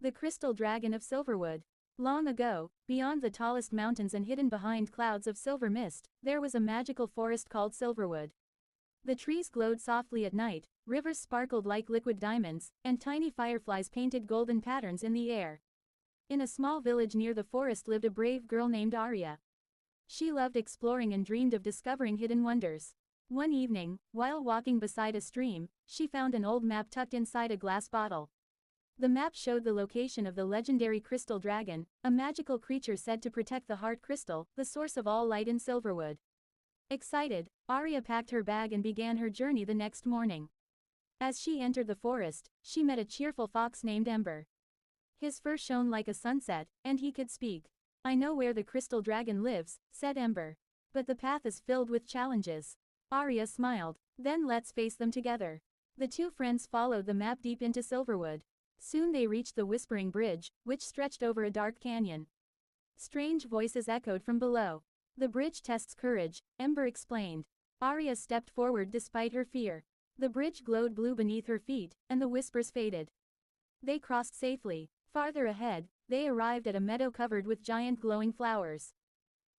The crystal dragon of Silverwood. Long ago, beyond the tallest mountains and hidden behind clouds of silver mist, there was a magical forest called Silverwood. The trees glowed softly at night, rivers sparkled like liquid diamonds, and tiny fireflies painted golden patterns in the air. In a small village near the forest lived a brave girl named Aria. She loved exploring and dreamed of discovering hidden wonders. One evening, while walking beside a stream, she found an old map tucked inside a glass bottle. The map showed the location of the legendary crystal dragon, a magical creature said to protect the heart crystal, the source of all light in Silverwood. Excited, Aria packed her bag and began her journey the next morning. As she entered the forest, she met a cheerful fox named Ember. His fur shone like a sunset, and he could speak. "I know where the crystal dragon lives," said Ember. "But the path is filled with challenges." Aria smiled. "Then let's face them together." The two friends followed the map deep into Silverwood. Soon they reached the Whispering Bridge, which stretched over a dark canyon. Strange voices echoed from below. "The bridge tests courage," Ember explained. Aria stepped forward despite her fear. The bridge glowed blue beneath her feet, and the whispers faded. They crossed safely. Farther ahead, they arrived at a meadow covered with giant glowing flowers.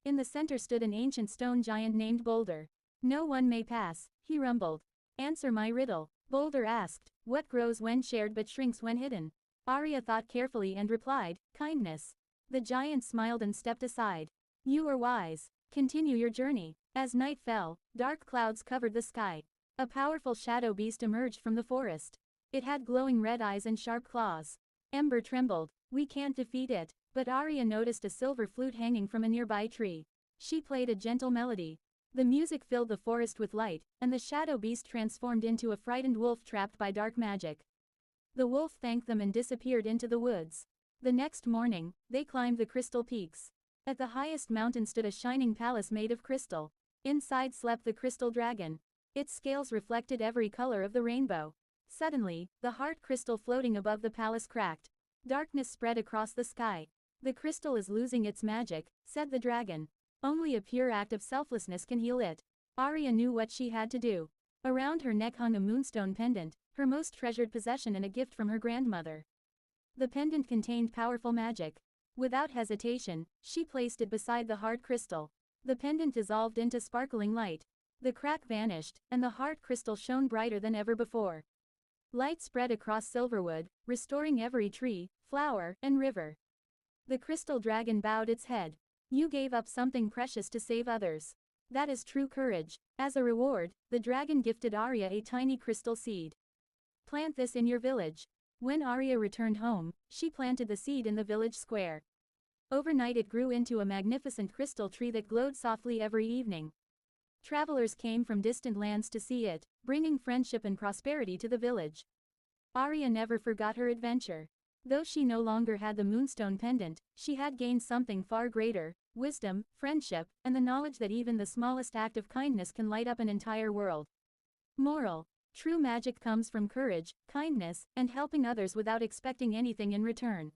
In the center stood an ancient stone giant named Boulder. "No one may pass," he rumbled. "Answer my riddle," Boulder asked. "What grows when shared but shrinks when hidden?" Aria thought carefully and replied, "Kindness." The giant smiled and stepped aside. "You are wise. Continue your journey." As night fell, dark clouds covered the sky. A powerful shadow beast emerged from the forest. It had glowing red eyes and sharp claws. Ember trembled. "We can't defeat it," but Aria noticed a silver flute hanging from a nearby tree. She played a gentle melody. The music filled the forest with light, and the shadow beast transformed into a frightened wolf trapped by dark magic. The wolf thanked them and disappeared into the woods. The next morning, they climbed the crystal peaks. At the highest mountain stood a shining palace made of crystal. Inside slept the crystal dragon. Its scales reflected every color of the rainbow. Suddenly, the heart crystal floating above the palace cracked. Darkness spread across the sky. "The crystal is losing its magic," said the dragon. "Only a pure act of selflessness can heal it." Aria knew what she had to do. Around her neck hung a moonstone pendant, her most treasured possession and a gift from her grandmother. The pendant contained powerful magic. Without hesitation, she placed it beside the heart crystal. The pendant dissolved into sparkling light. The crack vanished, and the heart crystal shone brighter than ever before. Light spread across Silverwood, restoring every tree, flower, and river. The crystal dragon bowed its head. "You gave up something precious to save others. That is true courage." As a reward, the dragon gifted Aria a tiny crystal seed. "Plant this in your village." When Aria returned home, she planted the seed in the village square. Overnight it grew into a magnificent crystal tree that glowed softly every evening. Travelers came from distant lands to see it, bringing friendship and prosperity to the village. Aria never forgot her adventure. Though she no longer had the moonstone pendant, she had gained something far greater: wisdom, friendship, and the knowledge that even the smallest act of kindness can light up an entire world. Moral: true magic comes from courage, kindness, and helping others without expecting anything in return.